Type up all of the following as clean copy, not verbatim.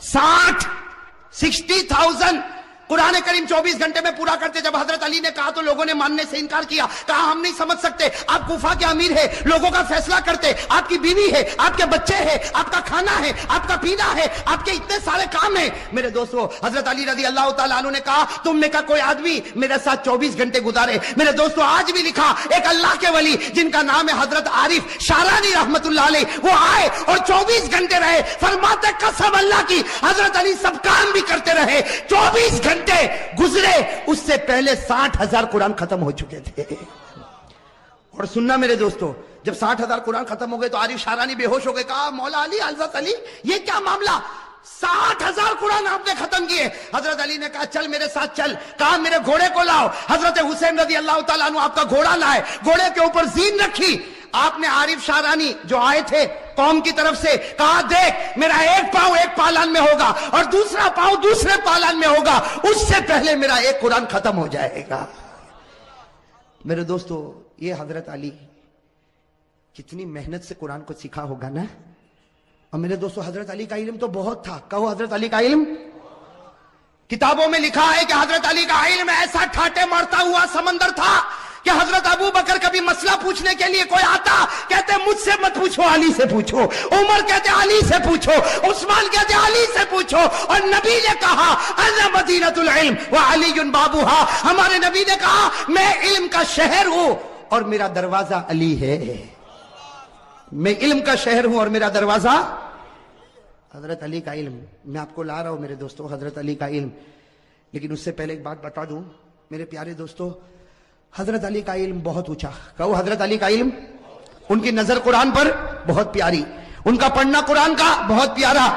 60,000 कुरान करीम 24 घंटे में पूरा करते। जब हजरत अली ने कहा तो लोगों ने मानने से इनकार किया, कहा हम नहीं समझ सकते, आप कुफा के अमीर है, लोगों का फैसला करते, आपकी बीवी है, आपके बच्चे हैं, आपका खाना है, आपका पीना है, आपके इतने सारे काम है। मेरे दोस्तों, हजरत अली रजी अल्लाह तआला अन्हु ने कहा तुम में का कोई आदमी मेरे साथ 24 घंटे गुजारे। मेरे दोस्तों, आज भी लिखा एक अल्लाह के वली जिनका नाम है हजरत आरिफ शारानी रहमतुल्लाह अलैह, वो आए और 24 घंटे रहे। फरमाते कसम अल्लाह की, हजरत अली सब काम भी करते रहे, 24 घंटे गुजरे, उससे पहले 60,000 कुरान खत्म हो चुके थे। और सुनना मेरे दोस्तों, जब 60,000 कुरान खत्म हो गए तो आरिफ शारानी बेहोश हो गए। कहा मौला अली, हजरत अली, ये क्या मामला, 60,000 कुरान आपने खत्म किए। हजरत अली ने कहा चल मेरे साथ चल। कहा मेरे घोड़े को लाओ। हजरत हुसैन रजी अल्लाह तआला अन्हु आपका घोड़ा लाए, घोड़े के ऊपर जीन रखी। आपने आरिफ शारानी जो आए थे कौम की तरफ से, कहा देख मेरा एक पांव एक पालान में होगा और दूसरा पांव दूसरे पालान में होगा, उससे पहले मेरा एक कुरान खत्म हो जाएगा। मेरे दोस्तों, ये हजरत अली कितनी मेहनत से कुरान को सीखा होगा ना। और मेरे दोस्तों, हजरत अली का इल्म तो बहुत था। कहो हजरत अली का इल्म। किताबों में लिखा है कि हजरत अली का इल्म ऐसा ठाटे मारता हुआ समंदर था कि हजरत अबू बकर कभी मसला पूछने के लिए कोई आता, कहते मुझसे मत पूछो, अली से पूछो। उमर कहते अली से पूछो। उस्मान कहते अली से पूछो। और नबी ने कहा अना मदीनतुल इल्म व अलीयुन बाबूहा, हमारे नबी ने कहा मैं इल्म का शहर हूं और मेरा दरवाजा अली है। मैं इल्म का शहर हूं और मेरा दरवाजा हजरत अली का इल्म। मैं आपको ला रहा हूं मेरे दोस्तों हजरत अली का इल्म, लेकिन उससे पहले एक बात बता दूं मेरे प्यारे दोस्तों, हजरत अली का इल्म बहुत ऊंचा। कहो हजरत अली का इल्म। उनकी नजर कुरान पर बहुत प्यारी, उनका पढ़ना कुरान का बहुत प्यारा।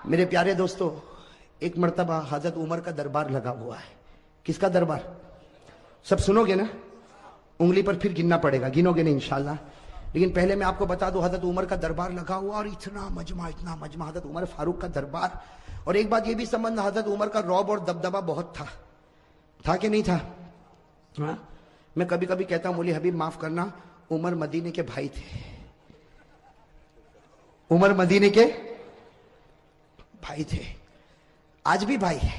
मेरे प्यारे दोस्तों, एक मर्तबा हजरत उमर का दरबार लगा हुआ है। किसका दरबार? सब सुनोगे ना, उंगली पर फिर गिनना पड़ेगा, गिनोगे नहीं इंशाल्लाह। लेकिन पहले मैं आपको बता दूं, हजरत उमर का दरबार लगा हुआ और इतना मजमा हजरत उमर फारूक का दरबार। और एक बात ये भी समझना, हजरत उमर का रौब और दबदबा बहुत था कि नहीं था? हाँ, मैं कभी कभी कहता हूं मौली हबीब माफ करना, उमर मदीने के भाई थे। उमर मदीने के भाई थे, आज भी भाई है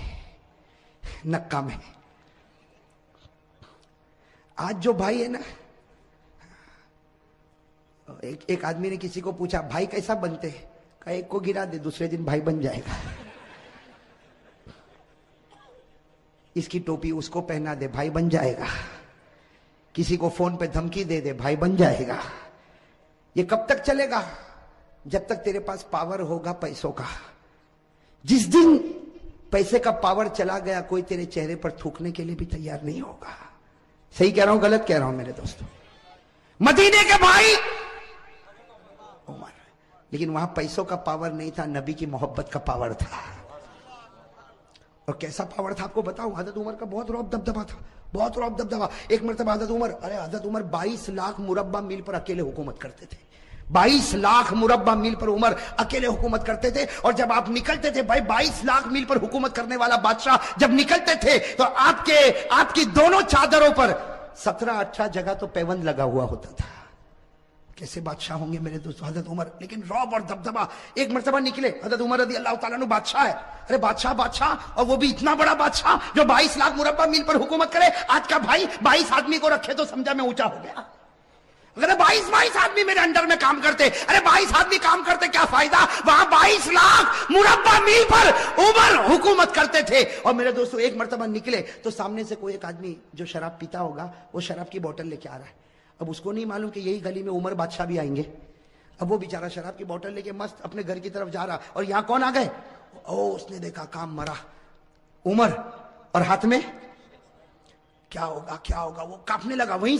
नक्का में। आज जो भाई है ना, एक आदमी ने किसी को पूछा भाई कैसा बनते हैं? कहा एक को गिरा दे दूसरे दिन भाई बन जाएगा। इसकी टोपी उसको पहना दे भाई बन जाएगा। किसी को फोन पे धमकी दे दे भाई बन जाएगा। ये कब तक चलेगा? जब तक तेरे पास पावर होगा पैसों का। जिस दिन पैसे का पावर चला गया, कोई तेरे चेहरे पर थूकने के लिए भी तैयार नहीं होगा। सही कह रहा हूं गलत कह रहा हूं मेरे दोस्तों? मदीने के भाई उमर, लेकिन वहां पैसों का पावर नहीं था, नबी की मोहब्बत का पावर था। और कैसा पावर था आपको बताऊं, हजरत उमर का बहुत रौब दबदबा था, बहुत रौब दबदबा। एक मरतबा हजरत उमर 22 लाख मुरब्बा मील पर अकेले हुकूमत करते थे। 22 लाख मुरब्बा मील पर उमर अकेले हुकूमत करते थे। और जब आप निकलते थे भाई, 22 लाख मील पर हुकूमत करने वाला बादशाह जब निकलते थे तो आपकी दोनों चादरों पर 17-18 जगह तो पैबंद लगा हुआ होता था। कैसे बादशाह होंगे मेरे दोस्तों हजरत उमर, लेकिन रौब और दबदबा। एक मरतबा निकले, हजरत उमर रज़ी अल्लाह ताला अन्हु बादशाह है। अरे बादशाह, और वो भी इतना बड़ा बादशाह जो 22 लाख मुरब्बा मील पर हुकूमत करे। आज का भाई 22 आदमी को रखे तो समझा मैं ऊंचा हो गया। अगर 22 आदमी मेरे अंडर में काम करते, अरे 22 आदमी काम करते क्या फायदा, वहां 22 लाख मुरब्बा मील पर उमर हुकूमत करते थे। और मेरे दोस्तों, एक मरतबा निकले तो सामने से कोई एक आदमी जो शराब पीता होगा, वो शराब की बोतल लेके आ रहा है। अब उसको नहीं मालूम कि यही गली में उमर बादशाह भी आएंगे। अब वो बेचारा शराब की बोतल लेके मस्त अपने घर की तरफ जा रहा, और यहां कौन आ गए? ओ, उसने देखा काम मरा उमर, और हाथ में क्या होगा वो कांपने लगा। वहीं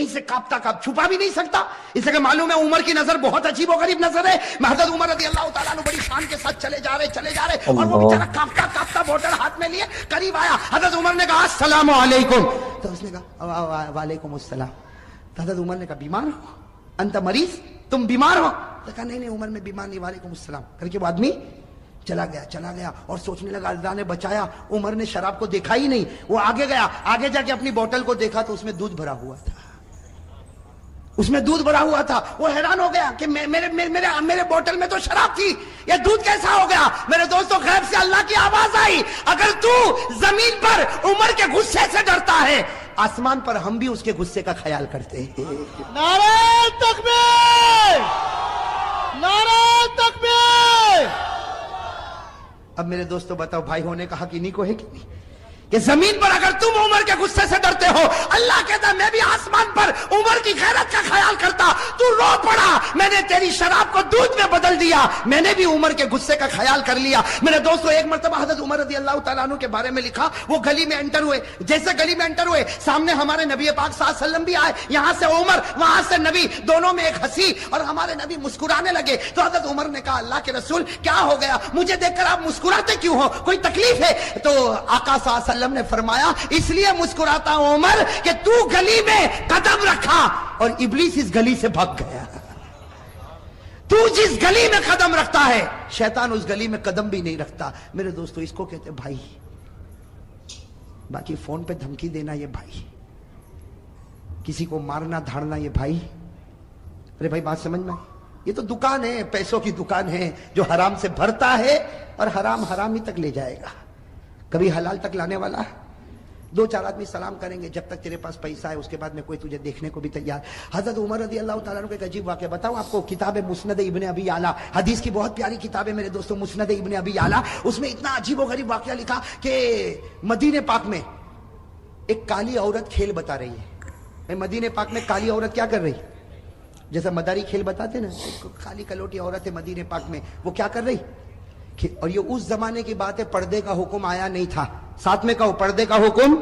से कांपता छुपा भी नहीं सकता, इसलिए मालूम है उमर की नजर बहुत अजीब और गरीब नजर है। हजरत उमर रज़ी अल्लाह ताला अन्हु बड़ी शान के साथ चले जा रहे, और वो बेचारा कांपता बोतल हाथ में लिए करीब आया। हजरत उमर ने कहा अस्सलामु अलैकुम, तो उसने कहा वालेकुम अस्सलाम। तो हजरत उमर ने कहा बीमार हो? अंत मरीज, तुम बीमार हो? तो कहा नहीं उमर में बीमार नहीं, वालेकुम अस्सलाम करके वो आदमी चला गया और सोचने लगा अल्लाह ने बचाया। उमर ने शराब को देखा ही नहीं, वो आगे गया, आगे जाके अपनी बोतल को देखा तो उसमें दूध भरा हुआ था। اس میں دودھ بھرا ہوا تھا. وہ حیران ہو گیا کہ میرے بوتل میں تو شراب تھی, یہ دودھ کیسا ہو گیا؟ میرے دوستوں غیب سے اللہ کی آواز آئی, اگر تو زمین پر عمر کے غصے سے ڈرتا ہے, آسمان پر ہم بھی اس کے غصے کا خیال کرتے ہیں. نعرہ تکبیر! نعرہ تکبیر! اب میرے دوستوں بتاؤ, بھائی ہونے کا حق انہی کو ہے کہ نہیں, کہ زمین پر اگر تم عمر کے غصے سے ڈرتے ہو, اللہ کہتا ہے میں بھی آسمان پر عمر کی غیرت کا خیال کرتا. تو رو پڑا, میں نے تیری شراب کو دودھ میں بدل دیا, میں نے بھی عمر کے غصے کا خیال کر لیا. میرے دوستو ایک مرتبہ حضرت عمر رضی اللہ تعالیٰ عنہ کے بارے میں لکھا, وہ گلی میں انٹر ہوئے, جیسے گلی میں انٹر ہوئے سامنے ہمارے نبی پاک صلی اللہ علیہ وسلم بھی آئے, یہاں سے عمر وہاں سے نبی, دونوں میں ایک ہنسی, اور ہمارے نبی مسکرانے لگے. تو حضرت عمر نے کہا اللہ کے رسول کیا ہو گیا, مجھے دیکھ کر آپ مسکراتے کیوں ہو, کوئی تکلیف ہے؟ تو آقا صلی اللہ علیہ وسلم نے فرمایا اس لیے مسکراتا ہوں عمر کہ تو گلی میں قدم رکھا اور ابلیس اس گلی سے بھاگ گیا. تو جس گلی میں قدم رکھتا ہے شیطان اس گلی میں قدم بھی نہیں رکھتا. میرے دوستو اس کو کہتے بھائی, باقی فون پہ دھمکی دینا یہ بھائی, کسی کو مارنا دھاڑنا یہ بھائی. ارے بھائی بات سمجھ میں, یہ تو دکان ہے, پیسوں کی دکان ہے, جو حرام سے بھرتا ہے اور حرام حرام ہی تک لے جائے گا, کبھی حلال تک لانے والا. دو چار آدمی سلام کریں گے جب تک تیرے پاس پیسہ ہے, اس کے بعد میں کوئی تجھے دیکھنے کو بھی تیار. حضرت عمر رضی اللہ تعالیٰ عنہ کا ایک عجیب واقعہ بتاؤں آپ کو. کتاب مسند ابن ابی یعلا, حدیث کی بہت پیاری کتاب ہے میرے دوستوں, مسند ابن ابی یعلا. اس میں اتنا عجیب و غریب واقعہ لکھا کہ مدینہ پاک میں ایک کالی عورت کھیل بتا رہی ہے. مدینہ پاک میں کالی عورت کیا کر رہی, جیسا مداری کھیل بتاتے نا, کالی کلوٹی عورت ہے مدینہ پاک میں, وہ کیا کر رہی. اور یہ اس زمانے کی بات ہے, پردے کا حکم آیا نہیں تھا. ساتھ میں کہو پردے کا حکم,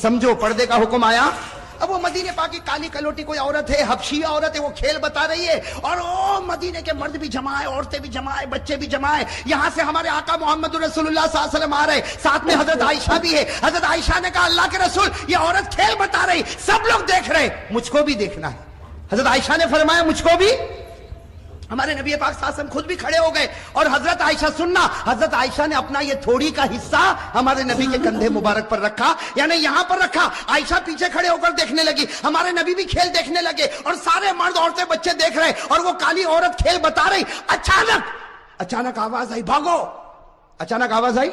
سمجھو پردے کا حکم آیا. اب وہ مدینہ پاک کی کالی کلوٹی کوئی عورت ہے, حبشی عورت ہے, وہ کھیل بتا رہی ہے, اور وہ مدینے کے مرد بھی جمع ہے, عورتیں بھی جمع ہے, بچے بھی جمع ہے. یہاں سے ہمارے آقا محمد رسول اللہ صلی اللہ علیہ وسلم آ رہے, ساتھ میں حضرت عائشہ بھی ہے. حضرت عائشہ نے کہا اللہ کے رسول یہ عورت کھیل بتا رہی, سب لوگ دیکھ رہے, مجھ کو بھی دیکھنا ہے. حضرت عائشہ نے فرمایا مجھ کو بھی. ہمارے نبی پاک صلی اللہ علیہ وسلم خود بھی کھڑے ہو گئے, اور حضرت عائشہ سننا, حضرت عائشہ نے اپنا یہ تھوڑی کا حصہ ہمارے نبی کے کندھے مبارک پر رکھا, یعنی یہاں پر رکھا. عائشہ پیچھے کھڑے ہو کر دیکھنے لگی, ہمارے نبی بھی کھیل دیکھنے لگے, اور سارے مرد عورتیں بچے دیکھ رہے, اور وہ کالی عورت کھیل بتا رہی. اچانک آواز آئی بھاگو, اچانک آواز آئی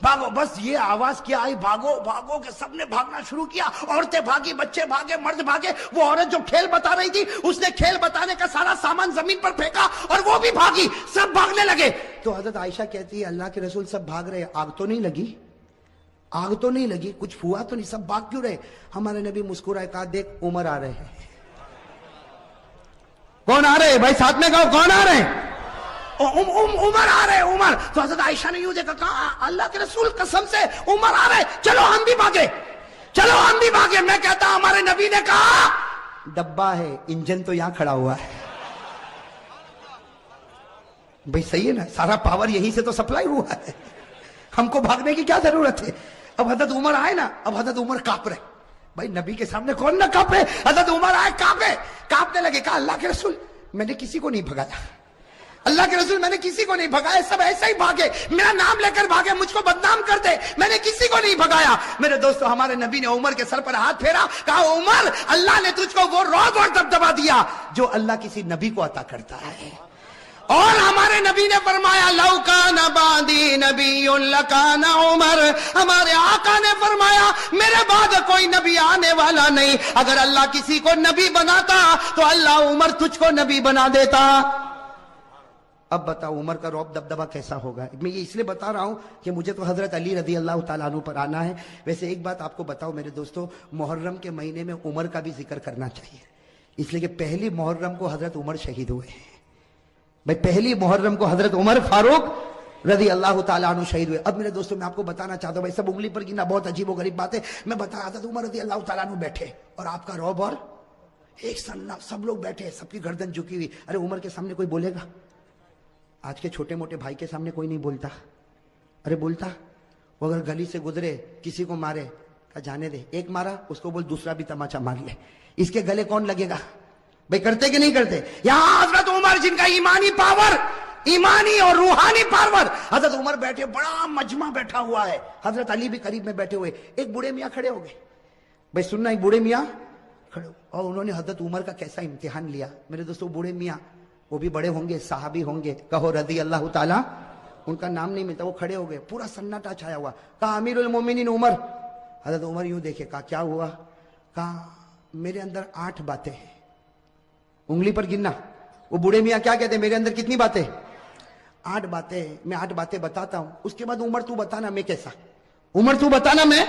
بھاگو. بس یہ آواز کیا آئی, بھاگو بھاگو, کہ سب نے بھاگنا شروع کیا. عورتیں بھاگی, بچے بھاگے, مرد بھاگے. وہ عورت جو کھیل بتا رہی تھی اس نے کھیل بتانے کا سارا سامان زمین پر پھینکا, اور وہ بھی بھاگی, سب بھاگنے لگے. تو حضرت عائشہ کہتی ہے اللہ کے رسول سب بھاگ رہے, آگ تو نہیں لگی, آگ تو نہیں لگی, کچھ ہوا تو نہیں, سب بھاگ کیوں رہے. ہمارے نبی مسکرائے, کہا دیکھ عمر آ رہے ہیں. کون آ رہے بھائی, ساتھ میں کہو کون آ رہے ہیں. عمر آ رہے, عمر. تو حضرت عائشہ نے یوں دیکھا, کہا اللہ کے رسول قسم سے عمر آ رہے, چلو ہم بھی بھاگے, چلو ہم بھی بھاگے. میں کہتا ہمارے نبی نے کہا ڈبہ ہے, انجن تو یہاں کھڑا ہوا ہے. بھئی صحیح ہے نا, سارا پاور یہیں سے تو سپلائی ہوا ہے, ہم کو بھاگنے کی کیا ضرورت ہے. اب حضرت عمر آئے نا, اب حضرت عمر کانپ رہے. بھائی نبی کے سامنے کون نہ کانپے, حضرت عمر آئے کانپنے لگے. کہا اللہ کے رسول میں نے کسی کو نہیں بھگایا, اللہ کے رسول میں نے کسی کو نہیں بھگایا, سب ایسے ہی بھاگے, میرا نام لے کر بھاگے, مجھ کو بدنام کر دے, میں نے کسی کو نہیں بھگایا. میرے دوستو ہمارے نبی نے عمر کے سر پر ہاتھ پھیرا, کہا عمر اللہ نے تجھ کو وہ رعب اور دبدبا دیا جو اللہ کسی نبی کو عطا کرتا ہے. اور ہمارے نبی نے فرمایا لو کان بعدی نبی لکان عمر, ہمارے آقا نے فرمایا میرے بعد کوئی نبی آنے والا نہیں, اگر اللہ کسی کو نبی بناتا تو اللہ عمر تجھ کو نبی بنا دیتا. اب بتاؤ عمر کا رعب دبدبا کیسا ہوگا. میں یہ اس لیے بتا رہا ہوں کہ مجھے تو حضرت علی رضی اللہ تعالیٰ عنہ پر آنا ہے. ویسے ایک بات آپ کو بتاؤ میرے دوستو, محرم کے مہینے میں عمر کا بھی ذکر کرنا چاہیے, اس لیے کہ پہلی محرم کو حضرت عمر شہید ہوئے ہیں. بھائی پہلی محرم کو حضرت عمر فاروق رضی اللہ تعالیٰ عنہ شہید ہوئے. اب میرے دوستو میں آپ کو بتانا چاہتا ہوں, بھائی سب انگلی پر گنا بہت عجیب و غریب بات ہے, میں بتا رہا تھا عمر رضی اللہ تعالیٰ عنہ بیٹھے, اور آپ کا رعب اور ایک سننا, سب لوگ بیٹھے, سب کی گردن جھکی ہوئی. ارے عمر کے سامنے کوئی بولے گا؟ آج کے چھوٹے موٹے بھائی کے سامنے کوئی نہیں بولتا. ارے بولتا, وہ اگر گلی سے گزرے کسی کو مارے, کہا جانے دے, ایک مارا اس کو بول دوسرا بھی تماچا مار لے, اس کے گلے کون لگے گا. بھئی کرتے کہ نہیں کرتے. یہاں حضرت عمر جن کا ایمانی پاور, ایمانی اور روحانی پاور, حضرت عمر بیٹھے, بڑا مجمع بیٹھا ہوا ہے, حضرت علی بھی قریب میں بیٹھے ہوئے. ایک بوڑھے میاں کھڑے ہو گئے. بھئی سننا, ایک بوڑھے میاں खड़े हो। और उन्होंने हजरत उमर का कैसा इम्तिहान लिया मेरे दोस्तों। बूढ़े मियाँ वो भी बड़े होंगे, साहबी होंगे, कहो रज़ी अल्लाह ताला, उनका नाम नहीं मिलता, वो खड़े हो गए, पूरा सन्नाटा छाया हुआ। कहा अमीरुल मोमिनीन उमर। हजरत उमर यूं देखे, कहा क्या हुआ? कहा मेरे अंदर 8 बातें हैं, उंगली पर गिनना। वो बूढ़े मियाँ क्या कहते, मेरे अंदर कितनी बातें? 8 बातें। मैं 8 बातें बताता हूं, उसके बाद उमर तू बताना मैं कैसा। उमर तू बताना मैं।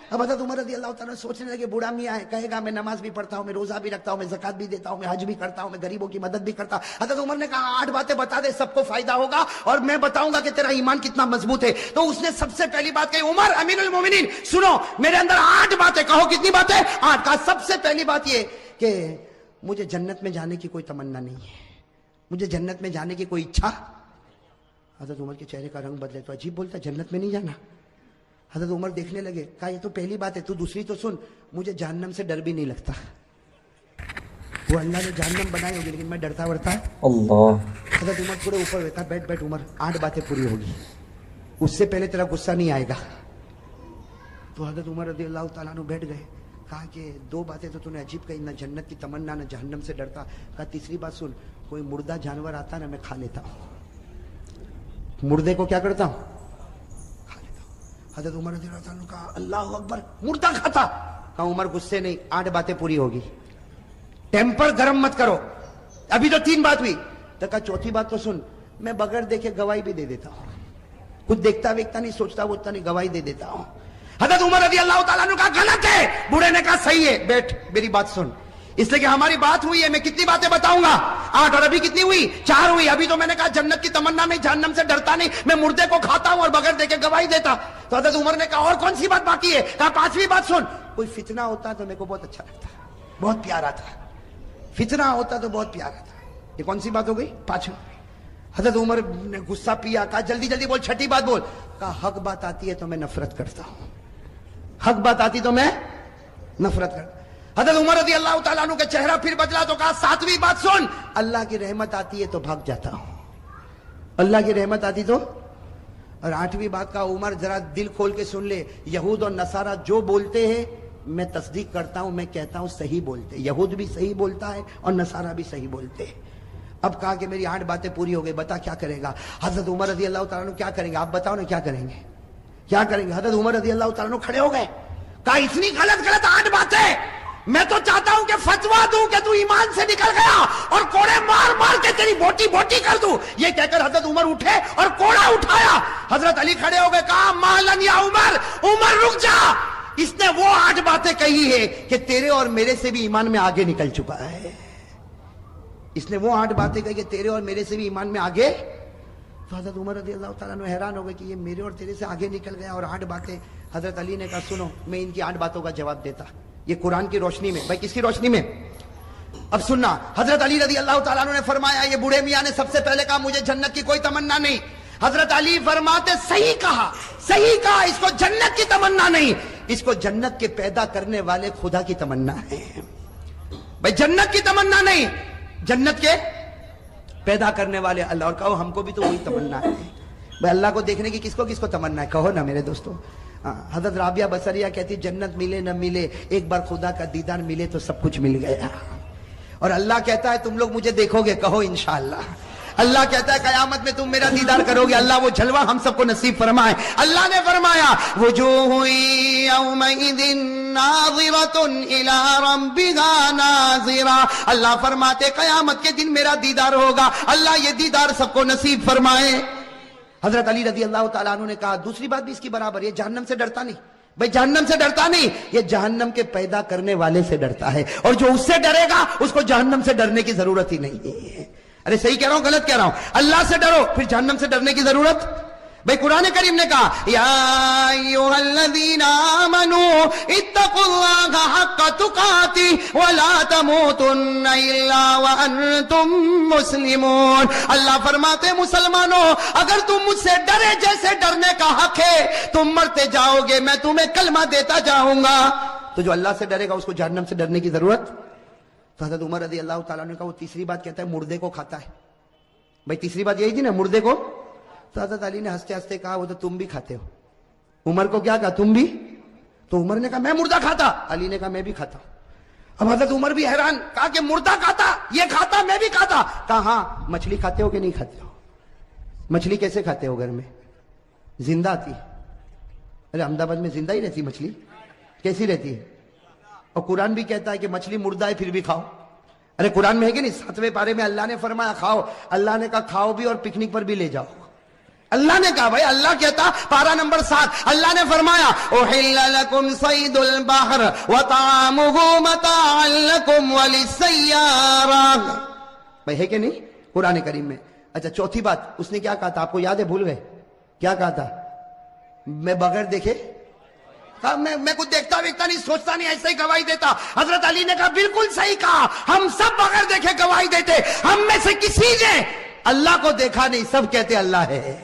अब हजरत उमर रज़ी अल्लाह ताला सोचने लगे, बूढ़ा मियाँ है, कहेगा मैं नमाज भी पढ़ता हूँ, मैं रोजा भी रखता हूँ, मैं ज़कात भी देता हूँ, मैं हज भी करता हूँ, मैं गरीबों की मदद भी करता हूँ। हजरत उमर ने कहा 8 बातें बता दे, सबको फायदा होगा और मैं बताऊंगा कि तेरा ईमान कितना मजबूत है। तो उसने सबसे पहली बात कही, उमर अमीरुल मोमिनीन सुनो, मेरे अंदर 8 बातें। कहो कितनी बातें? 8। कहा सबसे पहली बात ये कि मुझे जन्नत में जाने की कोई तमन्ना नहीं है, मुझे जन्नत में जाने की कोई इच्छा। हजरत उमर के चेहरे का रंग बदले, तो अजीब बोलता, जन्नत में नहीं जाना। हजरत उमर देखने लगे, कहा ये तो पहली बात है, तू दूसरी तो सुन, मुझे जहन्नम से डर भी नहीं लगता। वो अल्लाह ने जहन्नम बनाई होगी लेकिन मैं डरता वरता अल्लाह। हजरत उमर पूरे ऊपर बैठा, बैठ बैठ उमर, 8 बातें पूरी होगी, उससे पहले तेरा गुस्सा नहीं आएगा। तो हजरत उमर रज़ी अल्लाह ताला अन्हु बैठ गए। कहा कि 2 बातें तो तूने अजीब कही, ना जन्नत की तमन्ना ना जहन्नम से डरता। कहा तीसरी बात सुन, कोई मुर्दा जानवर आता ना मैं खा लेता हूँ, मुर्दे को क्या करता हूँ? हजरत उमर रज़ी अल्लाह ताला कहा अल्लाह अकबर, मुर्दा खाता। कहा उमर गुस्से नहीं, 8 बातें पूरी होगी, टेम्पर गरम मत करो, अभी तो 3 बात हुई। तो कहा चौथी बात तो सुन, मैं बगैर देखे गवाही भी दे देता हूं, कुछ देखता वेखता नहीं, सोचता वोचता नहीं, गवाही दे देता हूं। हजरत उमर रज़ी अल्लाह ताला ने कहा गलत है। बूढ़े ने कहा सही है, बैठ मेरी बात सुन, इसलिए कि हमारी बात हुई है, मैं कितनी बातें बताऊंगा? 8। और अभी कितनी हुई? 4 हुई। अभी तो मैंने कहा जन्नत की तमन्ना नहीं, जहन्नम से डरता नहीं, मैं मुर्दे को खाता हूं और बगैर देखे गवाही देता। तो हजरत उमर ने कहा और कौन सी बात बाकी है? कहा 5वीं बात सुन, कोई फितना होता तो मेरे को बहुत अच्छा लगता, बहुत प्यारा था, फितना होता तो बहुत प्यारा था। ये कौन सी बात हो गई? 5वीं। हजरत उमर ने गुस्सा पिया, कहा जल्दी जल्दी बोल, छठी बात बोल। कहा हक बात आती है तो मैं नफरत करता हूं, हक बात आती तो मैं नफरत करता। हजरत उमर रज़ी अल्लाह ताला अन्हु का चेहरा फिर बदला तो कहा 7वीं बात सुन, अल्लाह की रहमत आती है तो भाग जाता हूं, अल्लाह की रहमत आती तो। और 8वीं बात का उमर जरा दिल खोल के सुन ले, यहूद और नसारा जो बोलते हैं मैं तस्दीक करता हूं, मैं कहता हूं सही बोलते, यहूद भी सही बोलता है और नसारा भी सही बोलते हैं। अब कहा कि मेरी 8 बातें पूरी हो गई, बता क्या करेगा? हजरत उमर रज़ी अल्लाह ताला अन्हु क्या करेंगे? आप बताओ ना क्या करेंगे, क्या करेंगे? हजरत उमर रज़ी अल्लाह ताला अन्हु खड़े हो गए। कहा इतनी गलत गलत 8 बातें, मैं तो चाहता हूं कि फतवा दूं कि तू ईमान से निकल गया और कोड़े मार मार के तेरी बोटी बोटी कर दूं। ये कहकर हजरत उमर उठे और कोड़ा उठाया। हजरत अली खड़े हो गए, कहा मालन या उमर, उमर रुक जा, इसने वो 8 बातें कही है कि तेरे और मेरे से भी ईमान में आगे निकल चुका है। इसने वो 8 बातें कही कि तेरे और मेरे से भी ईमान में आगे। तो हजरत उमर रज़ी अल्लाह ताला अन्हु हैरान हो गए कि ये मेरे और तेरे से आगे निकल गया और 8 बातें। हजरत अली ने कहा सुनो, मैं इनकी 8 बातों का जवाब देता, ये कुरान की रोशनी में। भाई किसकी रोशनी में? अब सुनना, हजरत अली रज़ी अल्लाह ताला अन्हु ने फरमाया, ये बूढ़े मियां ने सबसे पहले कहा मुझे जन्नत की कोई तमन्ना नहीं। हजरत अली फरमाते सही कहा, सही कहा, इसको जन्नत की तमन्ना नहीं, इसको जन्नत के पैदा करने वाले खुदा की तमन्ना है। भाई जन्नत की तमन्ना नहीं, जन्नत के पैदा करने वाले अल्लाह। और कहो हमको भी तो वही तमन्ना है भाई, अल्लाह को देखने की किसको किसको तमन्ना है? कहो ना मेरे दोस्तों। हजरत राबिया बसरिया कहती जन्नत मिले न मिले, एक बार खुदा का दीदार मिले तो सब कुछ मिल गया। और अल्लाह कहता है तुम लोग मुझे देखोगे, कहो इंशाअल्लाह। अल्लाह कहता है कयामत में तुम मेरा दीदार करोगे। अल्लाह वो जलवा हम सबको नसीब फरमाए। अल्लाह ने फरमाया वुजूहु यौमइदिन नाज़िरतुन इला रब्बिहा नाज़िरा। अल्लाह फरमाते कयामत के दिन मेरा दीदार होगा। अल्लाह ये दीदार सबको नसीब फरमाए। हजरत अली रज़ी अल्लाह ताला अन्हु ने कहा दूसरी बात भी इसकी बराबर, ये जहन्नम से डरता नहीं। भाई जहन्नम से डरता नहीं, ये जहन्नम के पैदा करने वाले से डरता है, और जो उससे डरेगा उसको जहन्नम से डरने की जरूरत ही नहीं है। अरे सही कह रहा हूं गलत कह रहा हूं? अल्लाह से डरो, फिर जहन्नम से डरने की जरूरत। भाई कुरान करीम ने कहा या अय्युहल्लज़ीना आमनू इत्तक़ुल्लाहा हक़्क़ तुक़ाती व ला तमूतुन्ना इल्ला व अंतुम मुस्लिमून। अल्लाह फरमाते मुसलमानों अगर तुम मुझसे डरे जैसे डरने का हक है, तुम मरते जाओगे, मैं तुम्हें कलमा देता जाऊंगा। तो जो अल्लाह से डरेगा उसको जहन्नम से डरने की जरूरत। तो हज़रत उमर रज़ी अल्लाह ताला ने कहा वो तीसरी बात कहता है मुर्दे को खाता है। भाई तीसरी बात यही थी ना, मुर्दे को। तो हज़रत अली ने हंसते हंसते कहा वो तो तुम भी खाते हो। उमर को क्या कहा? तुम भी। तो उमर ने कहा मैं मुर्दा खाता, अली ने कहा मैं भी खाता हूं। اب حضرت عمر بھی حیران، کہا کہ مردہ کھاتا، یہ کھاتا میں بھی کھاتا. کہا ہاں مچھلی کھاتے ہو کہ نہیں کھاتے ہو؟ مچھلی کیسے کھاتے ہو؟ گھر میں زندہ آتی ہے. ارے احمد آباد میں زندہ ہی رہتی مچھلی، کیسی رہتی ہے؟ اور قرآن بھی کہتا ہے کہ مچھلی مردہ ہے پھر بھی کھاؤ. ارے قرآن میں ہے کہ نہیں؟ 7ویں پارے میں اللہ نے فرمایا کھاؤ. اللہ نے کہا کھاؤ بھی اور پکنک پر بھی لے جاؤ. اللہ نے کہا بھائی، اللہ کہتا پارہ نمبر 7، اللہ نے فرمایا احل لکم صید البحر وطعامہ متاعا لکم وللسیارہ. بھائی ہے کہ نہیں قرآن کریم میں؟ اچھا چوتھی بات اس نے کیا کہا تھا؟ آپ کو یاد ہے؟ بھول گئے کیا کہا تھا؟ میں بغیر دیکھے میں کچھ دیکھتا ویکھتا نہیں، سوچتا نہیں، ایسے ہی گواہی دیتا. حضرت علی نے کہا بالکل صحیح کہا، ہم سب بغیر دیکھے گواہی دیتے. ہم میں سے کسی نے اللہ کو دیکھا نہیں، سب کہتے اللہ ہے.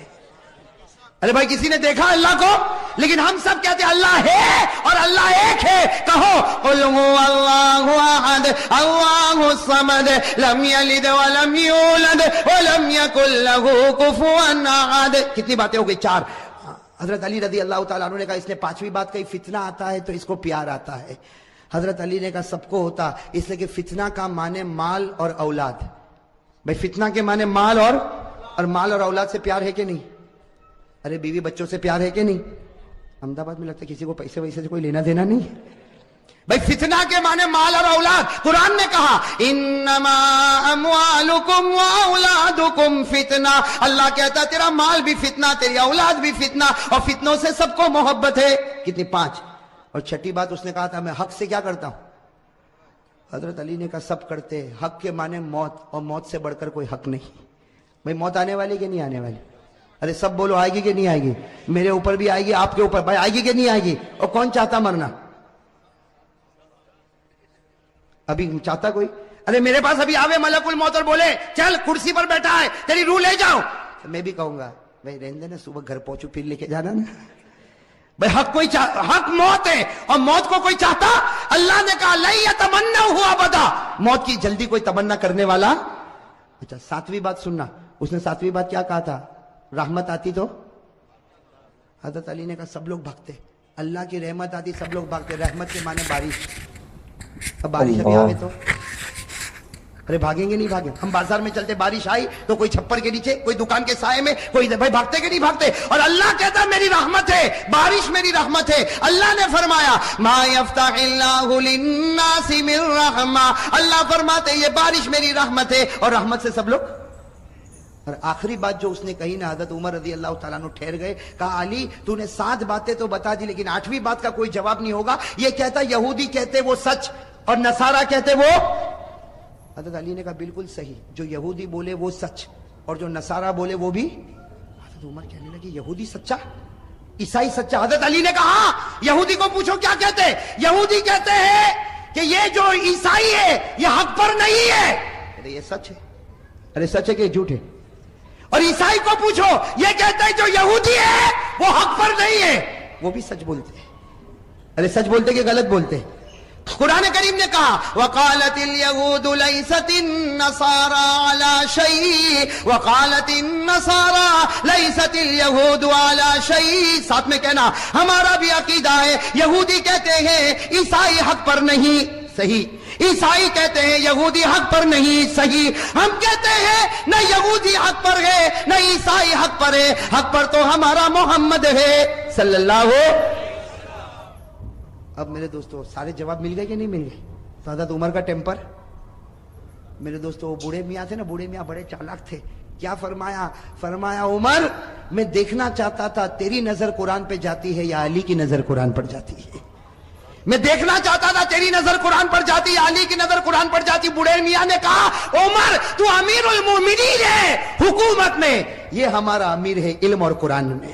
ارے بھائی کسی نے دیکھا اللہ کو؟ لیکن ہم سب کہتے اللہ ہے اور اللہ ایک ہے. کہو قل هو اللہ احد اللہ الصمد لم یلد ولم یولد ولم یکن له کفوا احد. کتنی باتیں ہو گئی؟ 4. حضرت علی رضی اللہ تعالیٰ عنہ نے کہا اس نے 5ویں بات کہی، فتنہ آتا ہے تو اس کو پیار آتا ہے. حضرت علی نے کہا سب کو ہوتا، اس لیے کہ فتنہ کا معنی مال اور اولاد. بھائی فتنہ کے معنی مال اور مال اور اولاد سے پیار ہے کہ نہیں؟ ارے بیوی بچوں سے پیار ہے کہ نہیں؟ احمد آباد میں لگتا ہے کسی کو پیسے ویسے سے کوئی لینا دینا نہیں. بھائی فتنہ کے معنی مال اور اولاد. قرآن نے کہا انما اموالکم واولادکم فتنہ. اللہ کہتا تیرا مال بھی فتنہ، تیری اولاد بھی فتنہ، اور فتنوں سے سب کو محبت ہے. کتنی؟ 5. اور 6ٹھی بات اس نے کہا تھا میں حق سے کیا کرتا ہوں. حضرت علی نے کہا سب کرتے. حق کے معنی موت، اور موت سے بڑھ کر کوئی حق نہیں. بھائی موت آنے والی کہ نہیں آنے والی؟ ارے سب بولو آئے گی کہ نہیں آئے گی؟ میرے اوپر بھی آئے گی، آپ کے اوپر بھائی آئے گی کہ نہیں آئے گی؟ اور کون چاہتا مرنا؟ ابھی چاہتا کوئی؟ ارے میرے پاس ابھی آوے ملک الموت اور بولے چل کرسی پر بیٹھا ہے تیری روح لے جاؤ، میں بھی کہوں گا بھائی رہنے دینا، صبح گھر پہنچو پھر لے کے جانا نا. بھائی حق کوئی حق موت ہے، اور موت کو کوئی چاہتا؟ اللہ نے کہا لن یتمنوا ابدا، موت کی جلدی کوئی تمنا کرنے والا. اچھا 7ویں بات سننا، اس نے 7ویں بات کیا کہا تھا؟ رحمت آتی تو حضرت علی نے کہا سب لوگ بھاگتے. اللہ کی رحمت آتی سب لوگ بھاگتے. رحمت کے معنی بارش. اب بارش ابھی آئے تو ارے بھاگیں گے نہیں بھاگیں؟ ہم بازار میں چلتے، بارش آئی تو کوئی چھپر کے نیچے، کوئی دکان کے سائے میں، کوئی بھائی بھاگتے کہ نہیں بھاگتے؟ اور اللہ کہتا میری رحمت ہے، بارش میری رحمت ہے. اللہ نے فرمایا ما یفتح اللہ للناس من رحمہ، اللہ فرماتے یہ بارش میری رحمت ہے، اور رحمت سے سب لوگ. اور آخری بات جو اس نے کہی نا، حضرت عمر رضی اللہ تعالیٰ عنہ ٹھہر گئے. کہا علی تو نے 7 باتیں تو بتا دی، لیکن 8ویں بات کا کوئی جواب نہیں ہوگا. یہ کہتا یہودی کہتے وہ سچ اور نصارہ کہتے وہ. حضرت علی نے کہا بالکل صحیح، جو یہودی بولے وہ سچ اور جو نصارہ بولے وہ بھی. حضرت عمر کہنے لگے یہودی سچا، عیسائی سچا. حضرت علی نے کہا یہودی کو پوچھو کیا کہتے ہیں. یہودی کہتے ہیں کہ یہ جو عیسائی ہے یہ حق پر نہیں ہے. ارے یہ سچ ہے. ارے سچ ہے کہ جھوٹ ہے؟ اور عیسائی کو پوچھو، یہ کہتے ہیں جو یہودی ہے وہ حق پر نہیں ہے. وہ بھی سچ بولتے ہیں. ارے سچ بولتے کہ غلط بولتے؟ قرآن کریم نے کہا وقالت اليهود ليست النصارى على شيء وقالت النصارى ليست اليهود على شيء. ساتھ میں کہنا ہمارا بھی عقیدہ ہے، یہودی کہتے ہیں عیسائی حق پر نہیں، صحیح. عیسائی کہتے ہیں یہودی حق پر نہیں، صحیح. ہم کہتے ہیں نہ یہودی حق پر ہے نہ عیسائی حق پر ہے، حق پر تو ہمارا محمد ہے صلی اللہ. اب میرے دوستو سارے جواب مل گئے کہ نہیں مل گئے؟ تو حضرت عمر کا ٹیمپر میرے دوستو، وہ بوڑھے میاں تھے نا، بوڑھے میاں بڑے چالاک تھے. کیا فرمایا؟ فرمایا عمر میں دیکھنا چاہتا تھا تیری نظر قرآن پہ جاتی ہے یا علی کی نظر قرآن پر جاتی ہے. میں دیکھنا چاہتا تھا تیری نظر قرآن پر جاتی یا علی کی نظر قرآن پر جاتی. بوڑھے میاں نے کہا عمر تو امیر المومنین ہے حکومت میں، یہ ہمارا امیر ہے علم اور قرآن میں.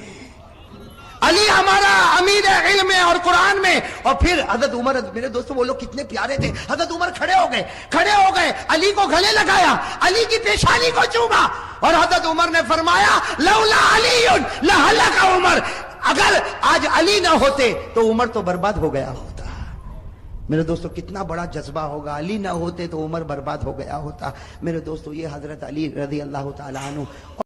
علی ہمارا امیر ہے علم میں اور قرآن میں. اور پھر حضرت عمر، میرے دوستوں وہ لوگ کتنے پیارے تھے. حضرت عمر کھڑے ہو گئے، علی کو گلے لگایا، علی کی پیشانی کو چوما، اور حضرت عمر نے فرمایا لولا علی لہلک عمر، اگر آج علی نہ ہوتے تو عمر تو برباد ہو گیا ہوتا. میرے دوستو کتنا بڑا جذبہ ہوگا، علی نہ ہوتے تو عمر برباد ہو گیا ہوتا. میرے دوستو یہ حضرت علی رضی اللہ تعالیٰ عنہ